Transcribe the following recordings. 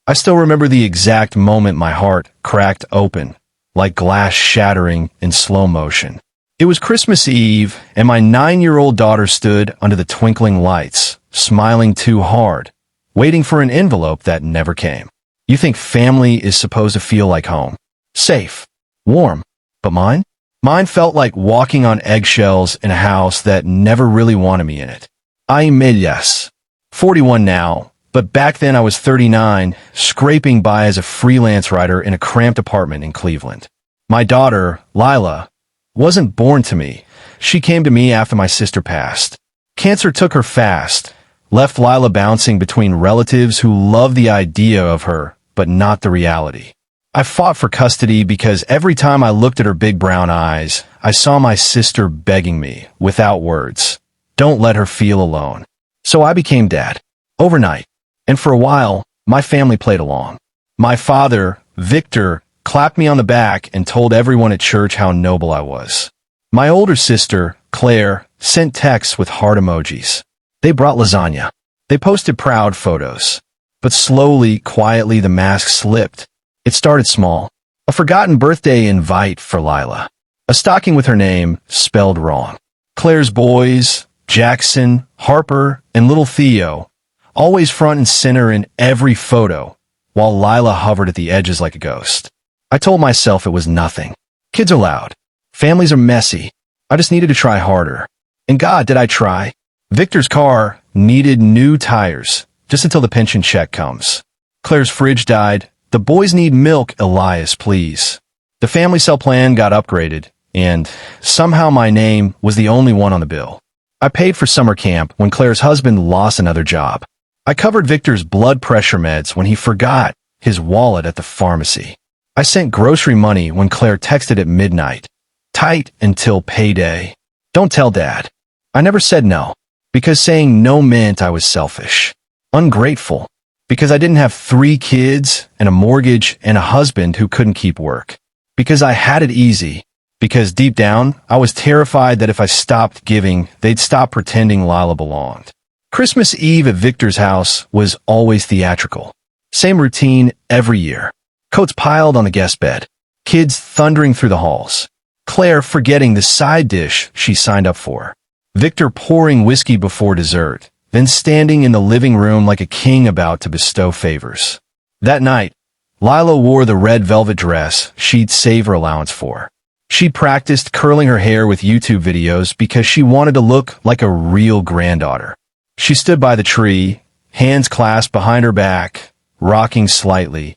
I still remember the exact moment my heart cracked open, like glass shattering in slow motion. It was Christmas Eve, and my 9-year-old daughter stood under the twinkling lights, smiling too hard, waiting for an envelope that never came. You think family is supposed to feel like home. Safe. Warm. But mine? Mine felt like walking on eggshells in a house that never really wanted me in it. I made yes. 41 now, but back then I was 39, scraping by as a freelance writer in a cramped apartment in Cleveland. My daughter, Lila, wasn't born to me. She came to me after my sister passed. Cancer took her fast, left Lila bouncing between relatives who loved the idea of her, but not the reality. I fought for custody because every time I looked at her big brown eyes, I saw my sister begging me, without words, don't let her feel alone. So I became dad. Overnight. And for a while, my family played along. My father, Victor, clapped me on the back and told everyone at church how noble I was. My older sister, Claire, sent texts with heart emojis. They brought lasagna. They posted proud photos. But slowly, quietly, the mask slipped. It started small. A forgotten birthday invite for Lila. A stocking with her name spelled wrong. Claire's boys, Jackson, Harper, and little Theo, always front and center in every photo, while Lila hovered at the edges like a ghost. I told myself it was nothing. Kids are loud. Families are messy. I just needed to try harder. And God, did I try? Victor's car needed new tires, just until the pension check comes. Claire's fridge died. The boys need milk, Elias, please. The family cell plan got upgraded, and somehow my name was the only one on the bill. I paid for summer camp when Claire's husband lost another job. I covered Victor's blood pressure meds when he forgot his wallet at the pharmacy. I sent grocery money when Claire texted at midnight. Tight until payday. Don't tell Dad. I never said no, because saying no meant I was selfish. Ungrateful, because I didn't have 3 kids and a mortgage and a husband who couldn't keep work. Because I had it easy. Because deep down, I was terrified that if I stopped giving, they'd stop pretending Lila belonged. Christmas Eve at Victor's house was always theatrical. Same routine every year. Coats piled on the guest bed. Kids thundering through the halls. Claire forgetting the side dish she signed up for. Victor pouring whiskey before dessert, then standing in the living room like a king about to bestow favors. That night, Lila wore the red velvet dress she'd save her allowance for. She practiced curling her hair with YouTube videos because she wanted to look like a real granddaughter. She stood by the tree, hands clasped behind her back, rocking slightly,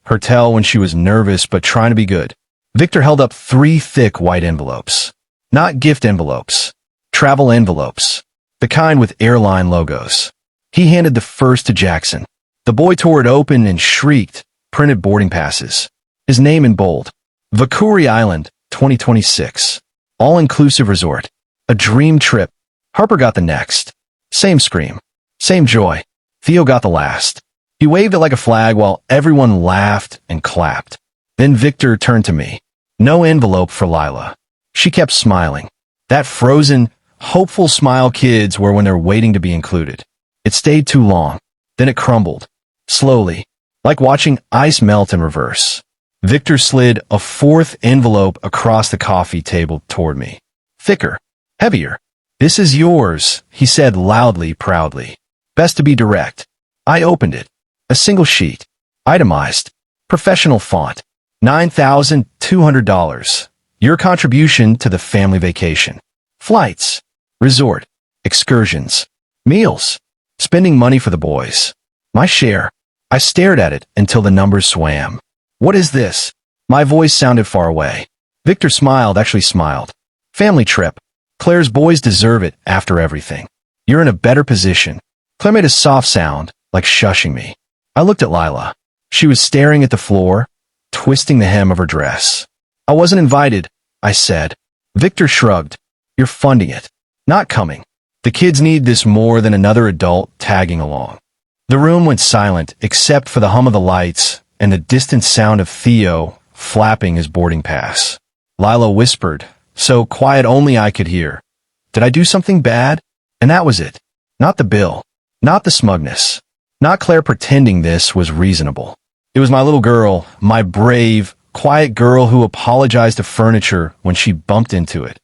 her tell when she was nervous but trying to be good. Victor held up 3 thick white envelopes. Not gift envelopes. Travel envelopes. The kind with airline logos. He handed the first to Jackson. The boy tore it open and shrieked, printed boarding passes. His name in bold. Vakuri Island, 2026. All-inclusive resort. A dream trip. Harper got the next. Same scream. Same joy. Theo got the last. He waved it like a flag while everyone laughed and clapped. Then Victor turned to me. No envelope for Lila. She kept smiling. That frozen, hopeful smile kids wear when they're waiting to be included. It stayed too long. Then it crumbled. Slowly. Like watching ice melt in reverse. Victor slid a 4th envelope across the coffee table toward me. Thicker. Heavier. This is yours, he said loudly, proudly. Best to be direct. I opened it. A single sheet. Itemized. Professional font. $9,200. Your contribution to the family vacation. Flights. Resort. Excursions. Meals. Spending money for the boys. My share. I stared at it until the numbers swam. What is this? My voice sounded far away. Victor smiled, actually smiled. Family trip. Claire's boys deserve it after everything. You're in a better position. Claire made a soft sound, like shushing me. I looked at Lila. She was staring at the floor, twisting the hem of her dress. I wasn't invited, I said. Victor shrugged. You're funding it. Not coming. The kids need this more than another adult tagging along. The room went silent except for the hum of the lights and the distant sound of Theo flapping his boarding pass. Lila whispered, so quiet only I could hear. Did I do something bad? And that was it. Not the bill. Not the smugness. Not Claire pretending this was reasonable. It was my little girl, my brave, quiet girl who apologized to furniture when she bumped into it,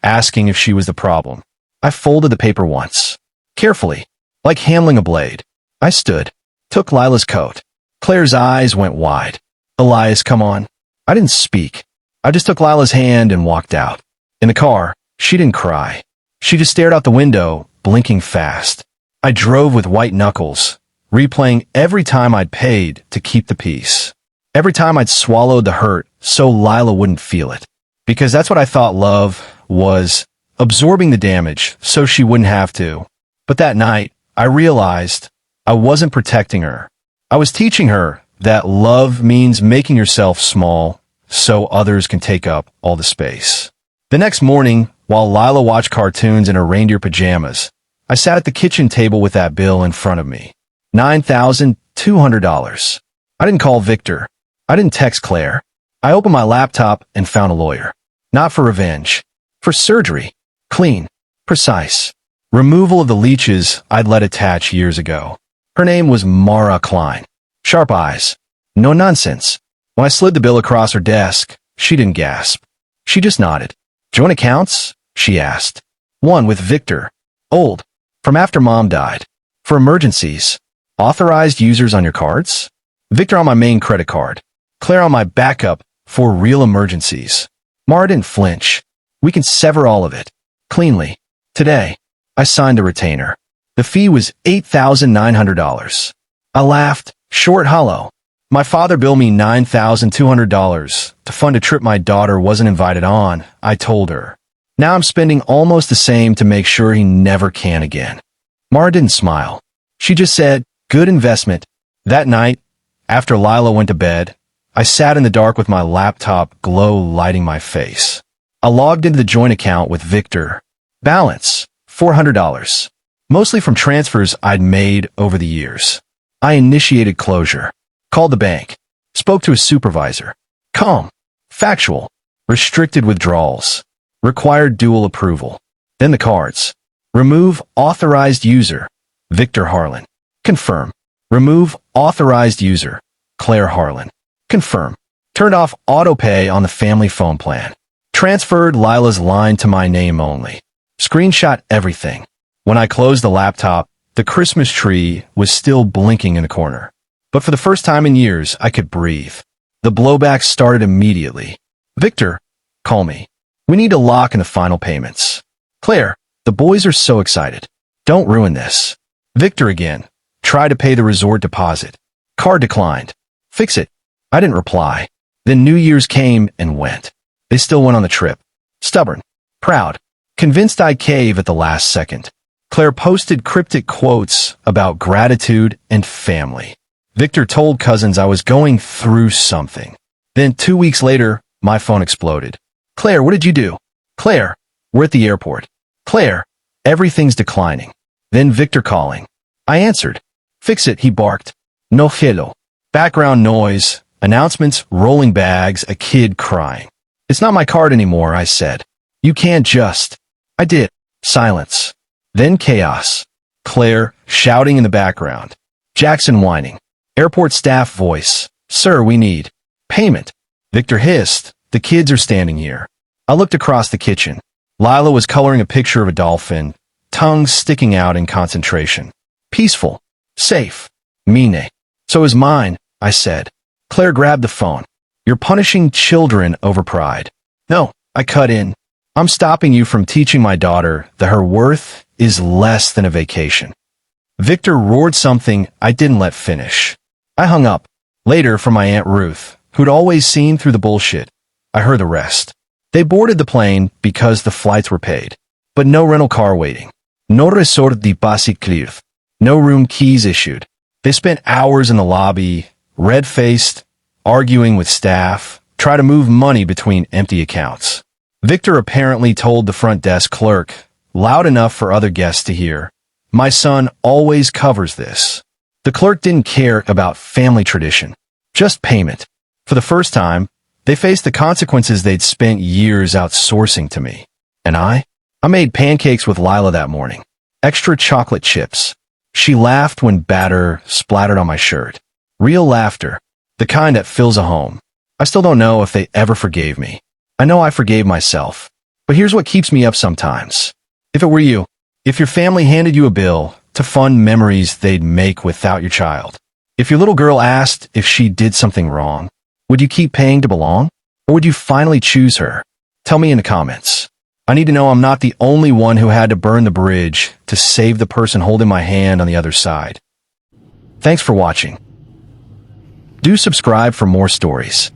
asking if she was the problem. I folded the paper once. Carefully, like handling a blade. I stood, took Lila's coat. Claire's eyes went wide. Elias, come on. I didn't speak. I just took Lila's hand and walked out. In the car, she didn't cry. She just stared out the window, blinking fast. I drove with white knuckles, replaying every time I'd paid to keep the peace. Every time I'd swallowed the hurt so Lila wouldn't feel it. Because that's what I thought love was, absorbing the damage so she wouldn't have to. But that night, I realized I wasn't protecting her. I was teaching her that love means making yourself small so others can take up all the space. The next morning, while Lila watched cartoons in her reindeer pajamas, I sat at the kitchen table with that bill in front of me. $9,200. I didn't call Victor. I didn't text Claire. I opened my laptop and found a lawyer. Not for revenge. For surgery. Clean. Precise. Removal of the leeches I'd let attach years ago. Her name was Mara Klein. Sharp eyes. No nonsense. When I slid the bill across her desk, she didn't gasp. She just nodded. Joint accounts? She asked. One with Victor. Old. From after Mom died. For emergencies. Authorized users on your cards? Victor on my main credit card. Claire on my backup for real emergencies. Mara didn't flinch. We can sever all of it. Cleanly. Today. I signed a retainer. The fee was $8,900. I laughed, short hollow. My father billed me $9,200 to fund a trip my daughter wasn't invited on, I told her. Now I'm spending almost the same to make sure he never can again. Mara didn't smile. She just said, good investment. That night, after Lila went to bed, I sat in the dark with my laptop glow lighting my face. I logged into the joint account with Victor. Balance, $400. Mostly from transfers I'd made over the years. I initiated closure. Called the bank. Spoke to a supervisor. Calm. Factual. Restricted withdrawals. Required dual approval. Then the cards. Remove authorized user. Victor Harlan. Confirm. Remove authorized user. Claire Harlan. Confirm. Turned off autopay on the family phone plan. Transferred Lila's line to my name only. Screenshot everything. When I closed the laptop, the Christmas tree was still blinking in the corner. But for the first time in years, I could breathe. The blowback started immediately. Victor, call me. We need to lock in the final payments. Claire, the boys are so excited. Don't ruin this. Victor again. Try to pay the resort deposit. Card declined. Fix it. I didn't reply. Then New Year's came and went. They still went on the trip. Stubborn. Proud. Convinced I'd cave at the last second. Claire posted cryptic quotes about gratitude and family. Victor told cousins I was going through something. Then 2 weeks later, my phone exploded. Claire, what did you do? Claire, we're at the airport. Claire, everything's declining. Then Victor calling. I answered. Fix it, he barked. No hello. Background noise, announcements, rolling bags, a kid crying. It's not my card anymore, I said. You can't just. I did. Silence. Then chaos. Claire, shouting in the background. Jackson whining. Airport staff voice. Sir, we need payment. Victor hissed. The kids are standing here. I looked across the kitchen. Lila was coloring a picture of a dolphin, tongue sticking out in concentration. Peaceful. Safe. Mine. So is mine, I said. Claire grabbed the phone. You're punishing children over pride. No, I cut in. I'm stopping you from teaching my daughter that her worth is less than a vacation. Victor roared something I didn't let finish. I hung up. Later, from my Aunt Ruth, who'd always seen through the bullshit, I heard the rest. They boarded the plane because the flights were paid. But no rental car waiting. No resort de pasiclir. No room keys issued. They spent hours in the lobby, red-faced, arguing with staff, try to move money between empty accounts. Victor apparently told the front desk clerk, loud enough for other guests to hear, my son always covers this. The clerk didn't care about family tradition, just payment. For the first time, they faced the consequences they'd spent years outsourcing to me. And I made pancakes with Lila that morning. Extra chocolate chips. She laughed when batter splattered on my shirt. Real laughter. The kind that fills a home. I still don't know if they ever forgave me. I know I forgave myself. But here's what keeps me up sometimes. If it were you, if your family handed you a bill to fund memories they'd make without your child, if your little girl asked if she did something wrong, would you keep paying to belong? Or would you finally choose her? Tell me in the comments. I need to know I'm not the only one who had to burn the bridge to save the person holding my hand on the other side. Thanks for watching. Do subscribe for more stories.